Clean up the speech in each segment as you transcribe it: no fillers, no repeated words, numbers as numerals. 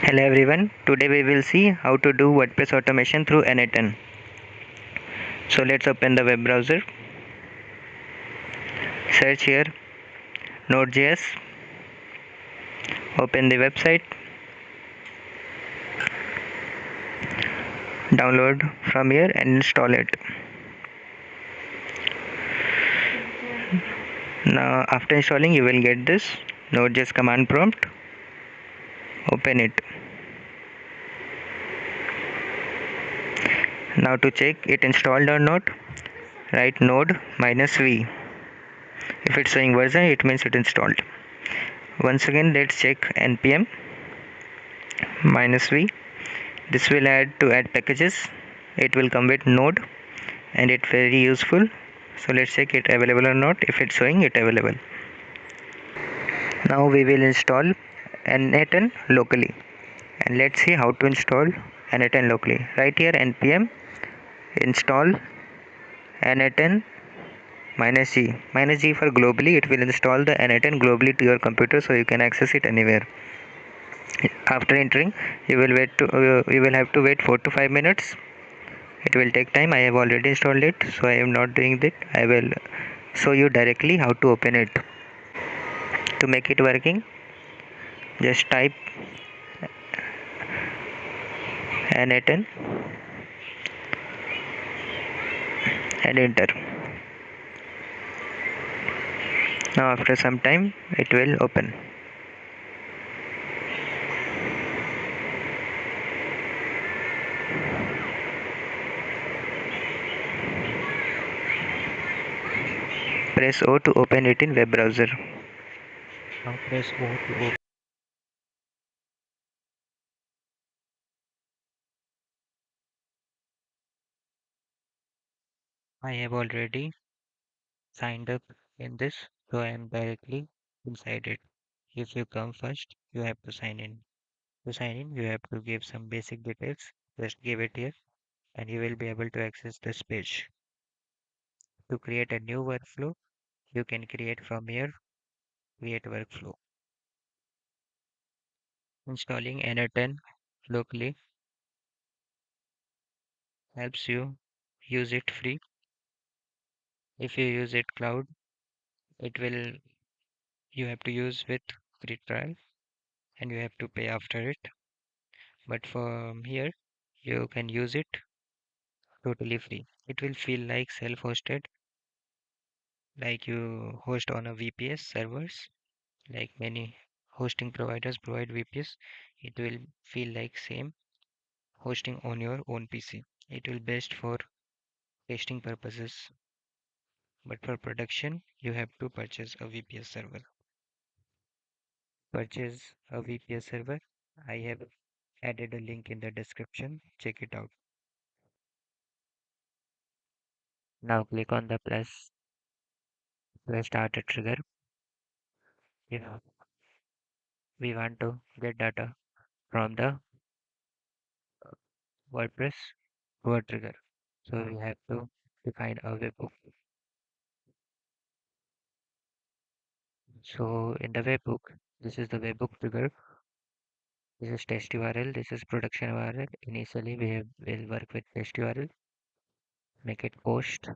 Hello everyone, today we will see how to do WordPress automation through n8n. So let's open the web browser, search here Node.js, open the website, download from here and install it. Now after installing you will get this Node.js command prompt, open it. Now to check it installed or not, write node -v. If it's showing version it means it installed. Once again let's check npm -v. This will add packages. It will come with node and it's very useful. So let's check it available or not. If it's showing it available. Now we will install n8n locally and let's see how to install n8n locally. Right here npm install n8n -g. -g for globally. It will install the n8n globally to your computer so you can access it anywhere. After entering you will have to wait 4 to 5 minutes. It will take time. I have already installed it, so I am not doing that. I will show you directly how to open it. To make it working, just type n8n and enter. Now after some time it will open. Press O to open it in web browser. Now press O to open. I have already signed up in this, so I am directly inside it. If you come first, you have to sign in. To sign in, you have to give some basic details. Just give it here, and you will be able to access this page. To create a new workflow, you can create from here, create workflow. Installing n8n locally helps you use it free. If you use it cloud, it will you have to use with free trial and you have to pay after it. But from here, you can use it totally free. It will feel like self-hosted, like you host on a VPS servers, like many hosting providers provide VPS. It will feel like same hosting on your own PC. It will best for testing purposes, but for production, you have to purchase a VPS server. Purchase a VPS server. I have added a link in the description. Check it out. Now click on the plus to start a trigger. If we want to get data from the WordPress word trigger. So we have to define a webhook. So in the webhook, this is the webhook trigger. This is test URL. This is production URL. Initially, will work with test URL. Make it post.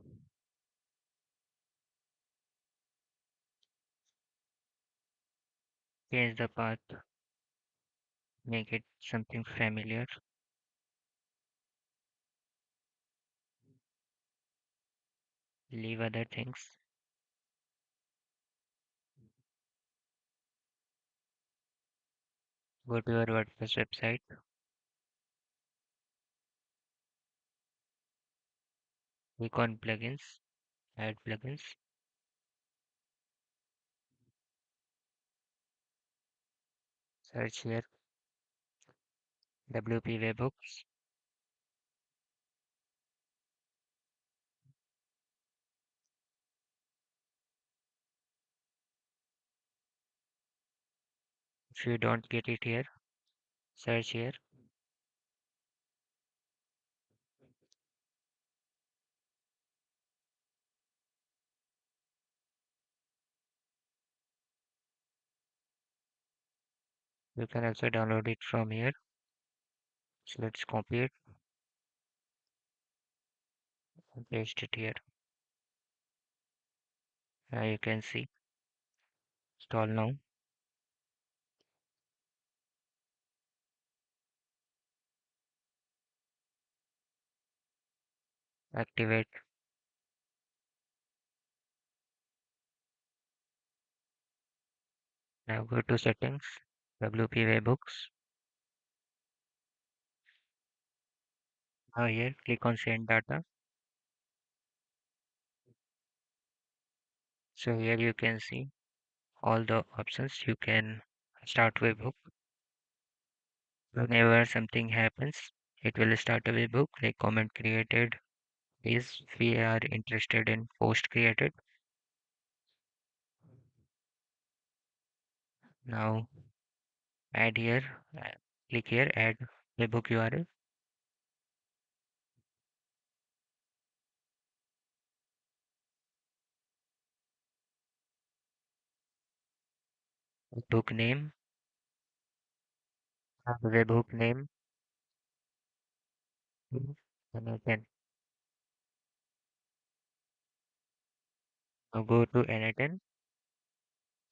Change the path. Make it something familiar. Leave other things. Go to your WordPress website. Click on plugins. Add plugins. Search here WP Webhooks. If you don't get it here, search here. You can also download it from here. So let's copy it and paste it here. Now you can see install now. Activate. Now go to settings, WP Webhooks. Now here click on send data. So here you can see all the options. You can start webhook. Whenever something happens, it will start a webhook like comment created is we are interested in post created. Now add here, click here, add webhook URL. Book name, webhook name, and then now go to n8n.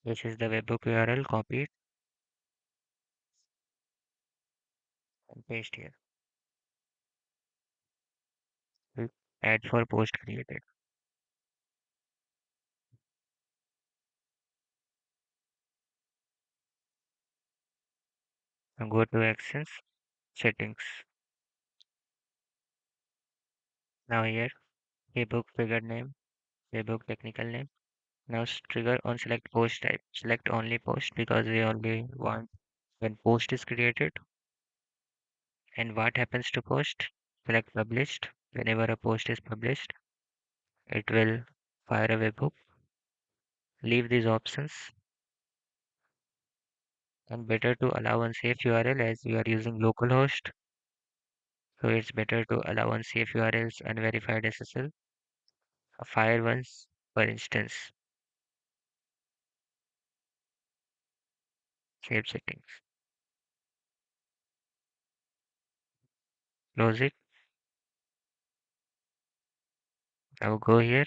This is the webhook URL, copy it and paste here. Click add for post created. Now go to actions, settings. Now here, webhook figure name, webhook technical name. Now trigger on select post type. Select only post because we only want when post is created. And what happens to post? Select published. Whenever a post is published, it will fire a webhook. Leave these options and better to allow unsafe URL as you are using localhost. So it's better to allow unsafe URLs, unverified SSL, fire ones, for instance. Save settings. Close it. Now go here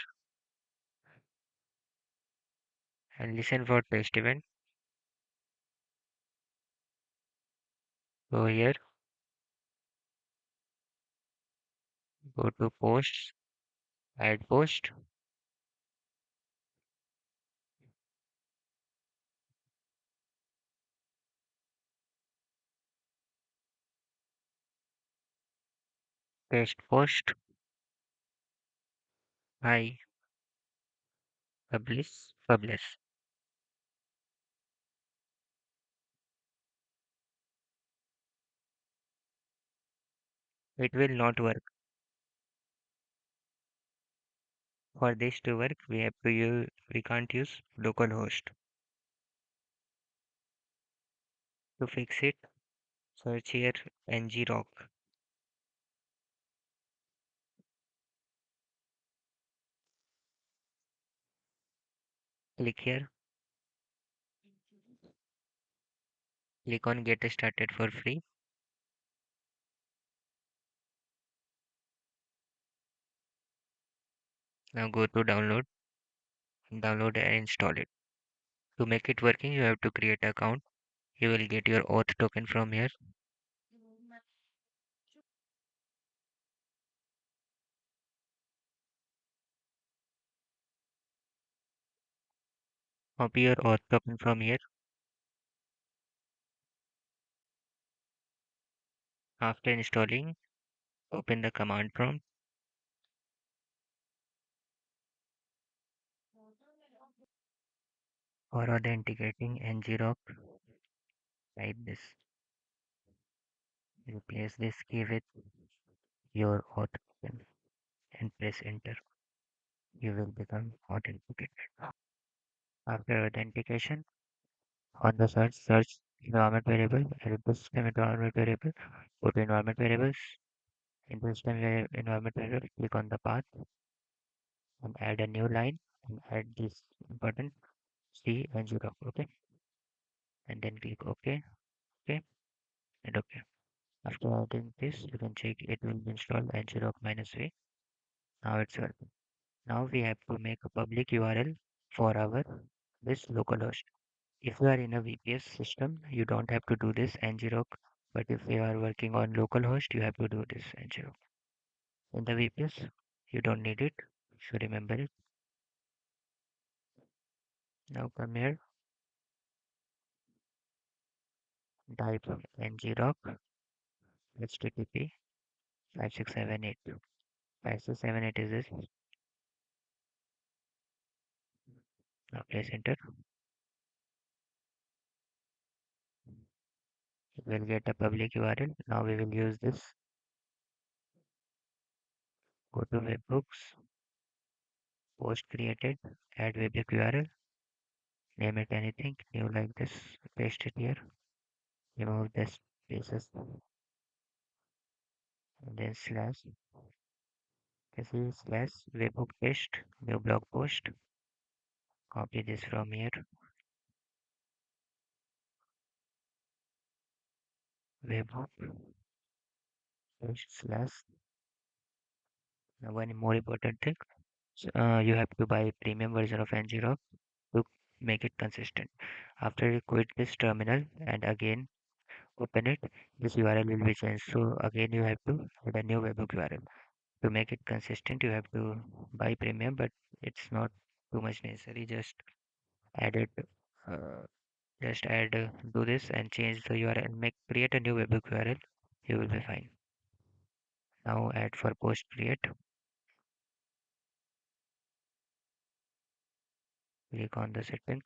and listen for test event. Go here, go to posts, add post, paste post, hi, publish, publish. It will not work. For this to work, we can't use localhost. To fix it, search here ngrok. Click here, click on get started for free. Now go to download, download and install it. To make it working, you have to create an account. You will get your auth token from here. Copy your auth token from here. After installing, open the command prompt. For authenticating ngrok, type this. Replace this key with your auth token and press enter. You will become authenticated. After authentication, on the search environment variable, edit the system environment variable, go to environment variables, in the system environment variable, click on the path and add a new line and add this button C and 0, okay, and then click OK. Okay, and okay. After adding this, you can check it will be installed ngrok -v. Now it's working. Now we have to make a public URL for our this localhost. If you are in a VPS system, you don't have to do this ngrok, but if you are working on localhost, you have to do this ngrok. In the VPS, you don't need it, so remember it. Now come here, type ngrok http 5678. 5678 is this. Now press enter. We'll get a public URL. Now we will use this. Go to Webhooks, post created, add webhook URL, name it anything new like this, paste it here, remove the spaces, and then slash, this is slash webhook paste, new blog post, copy this from here, webhook paste slash. Now one more important thing, you have to buy premium version of ngrok to make it consistent. After you quit this terminal and again open it, this URL will be changed. So again you have to add a new webhook URL. To make it consistent, you have to buy premium, but it's not too much necessary. Just add it, uh, just add, do this and change the URL. Create a new webhook URL. You will be fine. Now add for post create. Click on the settings.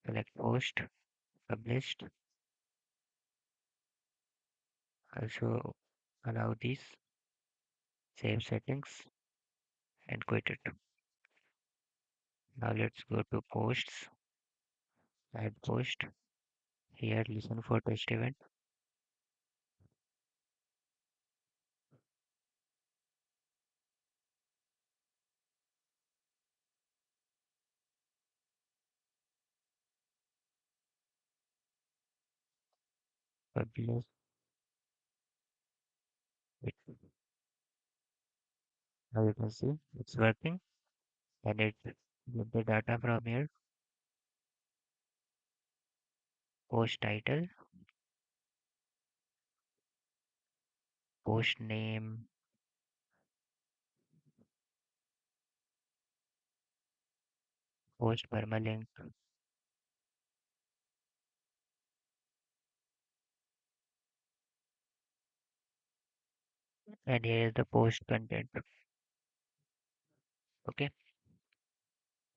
Select post published. Also allow these. Save settings and quit it. Now let's go to posts. Add post. Here listen for test event. Publish it. Now you can see it's working. And it get the data from here. Post title, post name, post permalink, and here is the post content. Okay,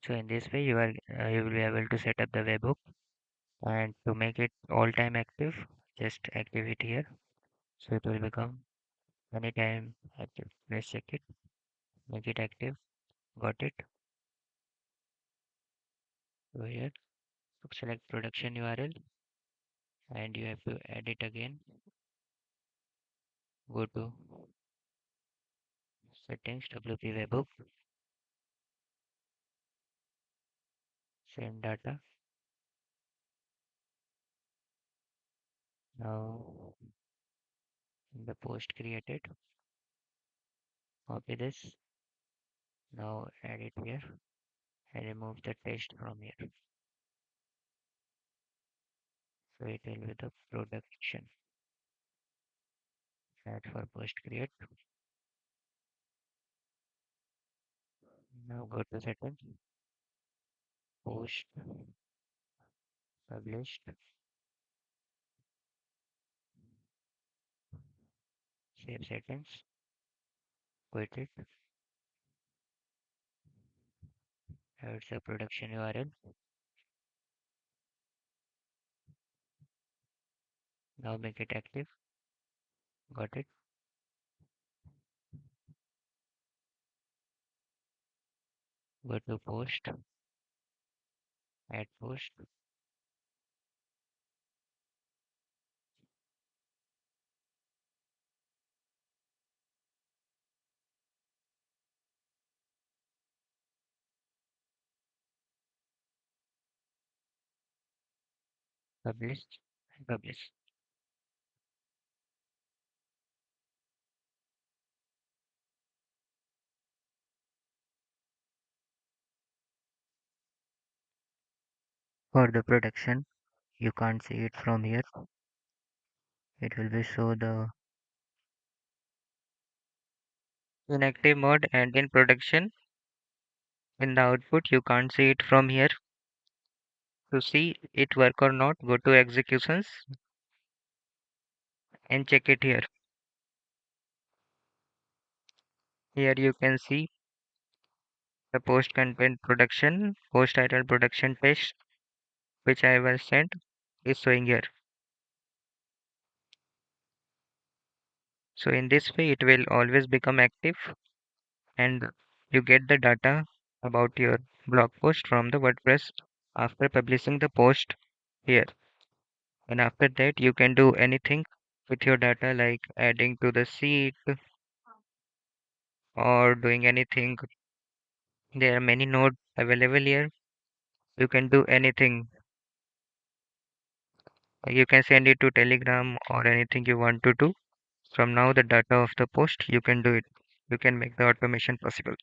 so in this way you will be able to set up the webhook, and to make it all time active, just active it here, so it will become anytime active. Let's check it. Make it active. Got it. So here, select production URL, and you have to add it again. Go to settings, WP webhook, send data. Now in the post created, copy this. Now add it here and remove the text from here. So it will be the production. Add for post create. Now go to settings, post published, save settings, quit it, add the production URL. Now make it active. Got it. Go to post, add post, published, and publish. For the production, you can't see it from here. It will be show the In active mode and in production, in the output, you can't see it from here. To see it work or not, go to executions and check it here. Here you can see the post content production, post title production test, which I was sent, is showing here. So in this way, it will always become active and you get the data about your blog post from the WordPress after publishing the post here. And after that, you can do anything with your data like adding to the sheet or doing anything. There are many nodes available here. You can do anything. You can send it to Telegram or anything you want to do. From now, the data of the post, you can do it. You can make the automation possible.